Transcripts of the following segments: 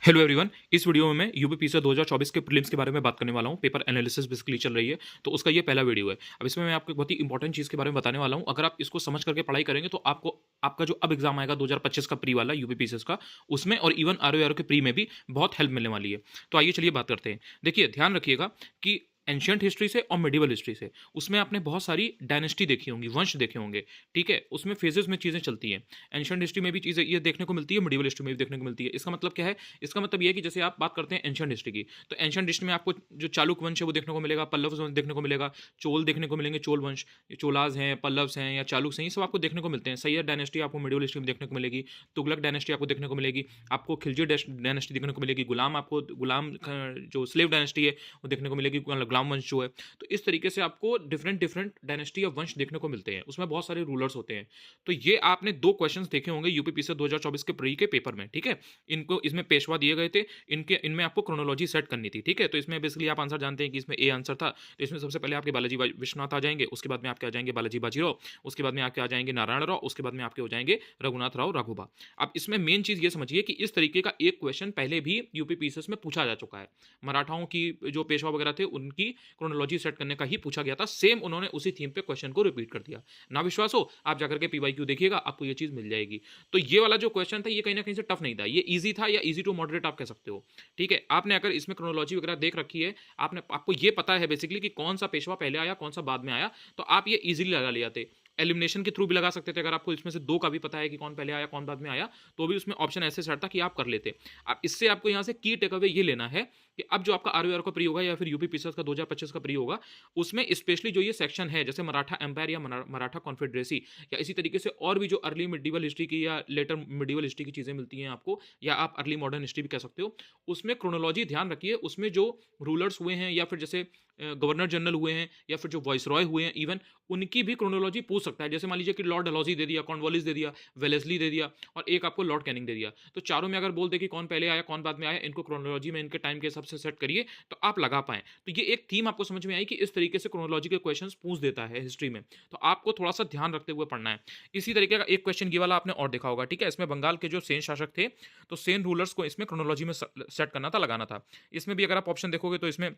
Hello everyone. इस video में मैं यूपीपीएससी 2024 के प्रीलिम्स के बारे में बात करने वाला हूं। पेपर एनालिसिस बेसिकली चल रही है, तो उसका ये पहला वीडियो है। अब इसमें मैं आपको एक बहुत ही इंपॉर्टेंट चीज़ के बारे में बताने वाला हूं। अगर आप इसको समझ करके पढ़ाई करेंगे तो आपको आपका जो अब एग्जाम आएगा 2025 का प्री वाला यूपीपीएससी का, उसमें और इवन आरओ के प्री में भी बहुत हेल्प मिलने वाली है। तो आइए चलिए बात करते हैं। देखिए, ध्यान रखिएगा कि एंशियंट हिस्ट्री से और मिडिवल हिस्ट्री से उसमें आपने बहुत सारी डायनेस्टी देखी होंगी, वंश देखे होंगे। ठीक है, उसमें फेजेस में चीज़ें चलती हैं। एंशियंट हिस्ट्री में भी चीज़ें ये देखने को मिलती है, मिडिवल हिस्ट्री में भी देखने को मिलती है। इसका मतलब क्या है? इसका मतलब ये है कि जैसे आप बात करते हैं एंशियंट हिस्ट्री की, तो एंशियंट हिस्ट्री में आपको जो चालुक्य वंश है वो देखने को मिलेगा, पल्लव वंश देखने को मिलेगा, चोल देखने को मिलेंगे, चोल वंश, चोलाज हैं, पल्लव्स हैं या चालुक्य हैं, ये सब आपको देखने को मिलते हैं। सैयद डायनेस्टी आपको मिडिवल हिस्ट्री में देखने को मिलेगी, तुगलक डायनेस्टी आपको देखने को मिलेगी, आपको खिलजी डायनेस्टी देखने को मिलेगी, जो स्लेव डायनेस्टी है वो देखने को मिलेगी, गुलाम वंश जो है। तो इस तरीके से आपको डिफरेंट डिफरेंट डायनेस्टी या वंश देखने को मिलते हैं, उसमें बहुत सारे रूलर्स होते हैं। तो ये आपने दो क्वेश्चंस देखे होंगे यूपीपीएससी 2024 के प्री के पेपर में। ठीक है, इनको इसमें पेशवा दिए गए थे, इनमें आपको क्रोनोलॉजी सेट करनी थी। ठीक है, तो इसमें बेसिकली आप आंसर जानते हैं कि इसमें ए आंसर था। तो इसमें सबसे पहले आपके बालाजी विश्वनाथ आ जाएंगे, उसके बाद में आपके आ जाएंगे बालाजी बाजीराव, उसके बाद में आपके आ जाएंगे नारायण राव, उसके बाद में आपके हो जाएंगे रघुनाथ राव राघोबा। अब इसमें मेन चीज ये समझिए कि इस तरीके का एक क्वेश्चन पहले भी यूपीपीएससी में पूछा जा चुका है। मराठाओं की जो पेशवा वगैरह थे उनकी क्रोनोलॉजी सेट करने का ही पूछा गया था। सेम उन्होंने उसी थीम पे क्वेश्चन को रिपीट कर दिया। ना विश्वास हो, आप जाकर के पीवाईक्यू देखिएगा, आपको ये चीज मिल जाएगी। तो ये वाला जो क्वेश्चन था ये कहीं ना कहीं से टफ नहीं था, ये इजी था या इजी टू मॉडरेट आप कह सकते हो। ठीक है, आपने अगर इसमें क्रोनोलॉजी वगैरह देख रखी है, आपको ये पता है बेसिकली कि कौन सा पेशवा पहले आया कौन सा बाद में आया, तो आप ये इजीली लगा ले जाते। एलिमिनेशन के थ्रू भी लगा सकते थे। अगर आपको इसमें से दो का भी पता है कि कौन पहले आया कौन बाद में आया, तो भी उसमें ऑप्शन ऐसे सेट था कि आप कर लेते। अब इससे आपको यहाँ से की टेक अवे ये लेना है कि अब जो आपका आरओआर का प्री होगा या फिर यूपीपीएससी का 2025 का प्री होगा, उसमें स्पेशली जो ये सेक्शन है जैसे मराठा एम्पायर या मराठा कॉन्फेडरेसी या इसी तरीके से और भी जो अर्ली मिडिवल हिस्ट्री की या लेटर मिडिवल हिस्ट्री की चीज़ें मिलती हैं आपको, या आप अर्ली मॉडर्न हिस्ट्री भी कह सकते हो, उसमें क्रोनोलॉजी ध्यान रखिए। उसमें जो रूलर्स हुए हैं या फिर जैसे गवर्नर जनरल हुए हैं या फिर जो वॉइसरॉय हुए हैं, इवन उनकी भी क्रोनोलॉजी पूछ सकता है। जैसे मान लीजिए कि लॉर्ड डलहौजी दे दिया, कॉर्नवालिस दे दिया, वेलेस्ली दे दिया और एक आपको लॉर्ड कैनिंग दे दिया, तो चारों में अगर बोल दे कि कौन पहले आया कौन बाद में आया, इनको क्रोनोलॉजी में इनके टाइम के हिसाब से सेट करिए तो आप लगा पाएं। तो ये एक थीम आपको समझ में आई कि इस तरीके से क्रोनोलॉजी के क्वेश्चंस पूछ देता है हिस्ट्री में, तो आपको थोड़ा सा ध्यान रखते हुए पढ़ना है। इसी तरीके का एक क्वेश्चन ये वाला आपने और देखा होगा। ठीक है, इसमें बंगाल के जो सेन शासक थे, तो सेन रूलर्स को इसमें क्रोनोलॉजी में सेट करना था, लगाना था। इसमें भी अगर आप ऑप्शन देखोगे तो इसमें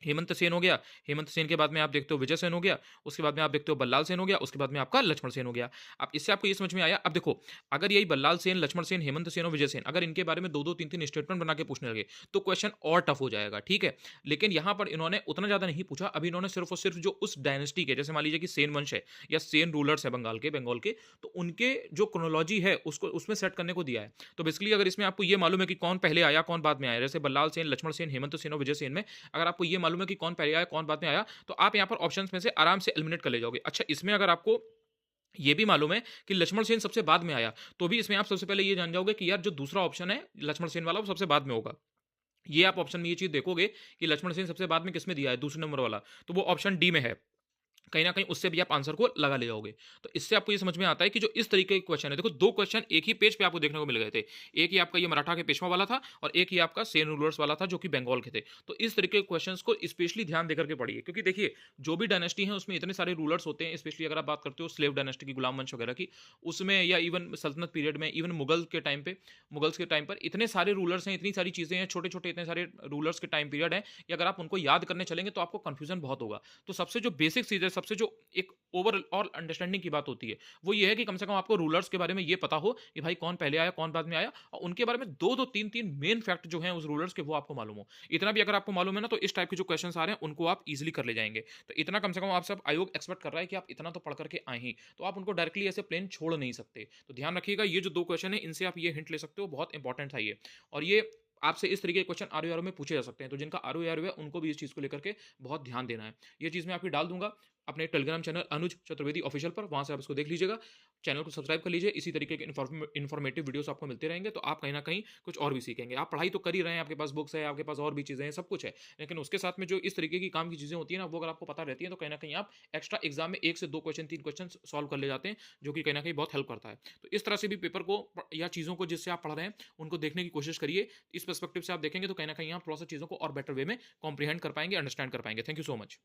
हेमंत सेन हो गया, हेमंत सेन के बाद में आप देखते हो विजय सेन हो गया, उसके बाद में आप देखते हो बल्लाल सेन हो गया, उसके बाद में आपका लक्ष्मण सेन हो गया। अब इससे आपको ये समझ में आया। अब देखो, अगर यही बल्लाल सेन, लक्ष्मण सेन, हेमंत सेन और विजय सेन अगर इनके बारे में दो दो तीन तीन स्टेटमेंट बना के पूछने लगे तो क्वेश्चन और टफ हो जाएगा। ठीक है, लेकिन यहाँ पर इन्होंने उतना ज्यादा नहीं पूछा। अभी इन्होंने सिर्फ और सिर्फ जो उस डायनेस्टी के, जैसे मान लीजिए कि सेन वंश है या सेन रूलर्स है बंगाल के, तो उनके जो क्रोनोलॉजी है उसको उसमें सेट करने को दिया है। तो बेसिकली अगर इसमें आपको ये मालूम है कि कौन पहले आया कौन बाद में आया, जैसे बल्लाल सेन, लक्ष्मण सेन, हेमंत सेन और विजय सेन में अगर आपको ये मालूम है कि कौन पहले आया कौन बाद में आया, तो आप यहाँ पर ऑप्शंस में से आराम से एलिमिनेट कर ले जाओगे। अच्छा, इसमें अगर आपको ये भी मालूम है कि लक्ष्मण सेन सबसे बाद में आया, तो भी इसमें आप सबसे पहले ये जान जाओगे कि यार जो दूसरा ऑप्शन है लक्ष्मण सेन वाला वो सबसे बाद में होगा। ये आप ऑप्शन में ये चीज देखोगे कि लक्ष्मण सेन सबसे बाद में किसमें दिया है, दूसरे नंबर वाला, तो वो ऑप्शन डी में है। कहीं ना कहीं उससे भी आप आंसर को लगा ले जाओगे। तो इससे आपको ये समझ में आता है कि जो इस तरीके के क्वेश्चन है, देखो दो क्वेश्चन एक ही पेज पे आपको देखने को मिल गए थे। एक ही आपका ये मराठा के पेशवा वाला था और एक ही आपका सेन रूलर्स वाला था जो कि बंगाल के थे। तो इस तरीके के क्वेश्चंस को स्पेशली ध्यान देकर के पढ़िए, क्योंकि देखिए जो भी डायनेस्टी है उसमें इतने सारे रूलर्स होते हैं। स्पेशली अगर आप बात करते हो स्लेव डायनेस्टी की, गुलाम वंश वगैरह की, उसमें या इवन सल्तनत पीरियड में, इवन मुगल्स के टाइम पर इतने सारे रूलर्स हैं, इतनी सारी चीजें हैं, छोटे छोटे इतने सारे रूलर्स के टाइम पीरियड है कि अगर आप उनको याद करने चलेंगे तो आपको कंफ्यूजन बहुत होगा। तो सबसे जो बेसिक चीज है, सबसे जो एक ओवरऑल अंडरस्टैंडिंग की बात होती है, वो ये है कि कम से कम आपको रूलर्स के बारे में ये पता हो कि भाई कौन पहले आया कौन बाद में आया, और उनके बारे में दो दो तीन तीन मेन फैक्ट जो हैं उस रूलर्स के वो आपको मालूम हो। इतना भी अगर आपको मालूम है ना, तो इस टाइप के जो क्वेश्चंस आ रहे हैं उनको आप इजीली कर ले जाएंगे। तो इतना कम से कम आप सब आयोग एक्सपेक्ट कर रहा है कि आप इतना तो पढ़ करके आए ही, तो आप उनको डायरेक्टली ऐसे प्लेन छोड़ नहीं सकते। तो ध्यान रखिएगा, ये जो दो क्वेश्चन है इनसे आप ये हिंट ले सकते हो, बहुत इंपॉर्टेंट था ये। और ये आपसे इस तरीके के क्वेश्चन आरओ में पूछे जा सकते हैं, तो जिनका आरओ है उनको भी इस चीज को लेकर के बहुत ध्यान देना है। ये चीज मैं आपकी डाल दूंगा अपने टेलीग्राम चैनल अनुज चतुर्वेदी ऑफिशियल पर, वहां से आप इसको देख लीजिएगा। चैनल को सब्सक्राइब कर लीजिए, इसी तरीके के इन्फॉर्मेटिव वीडियोस आपको मिलते रहेंगे, तो आप कहीं ना कहीं कुछ और भी सीखेंगे। आप पढ़ाई तो कर ही रहे हैं, आपके पास बुक्स है, आपके पास और भी चीजें हैं, सब कुछ है, लेकिन उसके साथ में जो इस तरीके की काम की चीजें होती है ना, वो अगर आपको पता रहती है तो कहीं ना कहीं आप एक्स्ट्रा एग्जाम में एक से दो क्वेश्चन तीन क्वेश्चन सॉल्व कर ले जाते हैं, जो कि कहीं ना कहीं बहुत हेल्प करता है। तो इस तरह से भी पेपर को या चीजों को जिससे आप पढ़ रहे हैं उनको देखने की कोशिश करिए। इस पर्सपेक्टिव से आप देखेंगे तो कहीं ना कहीं आप थोड़ा सा चीजों को और बेटर वे में कॉम्प्रीहेंड कर पाएंगे, अंडरस्टैंड कर पाएंगे। Thank you so much.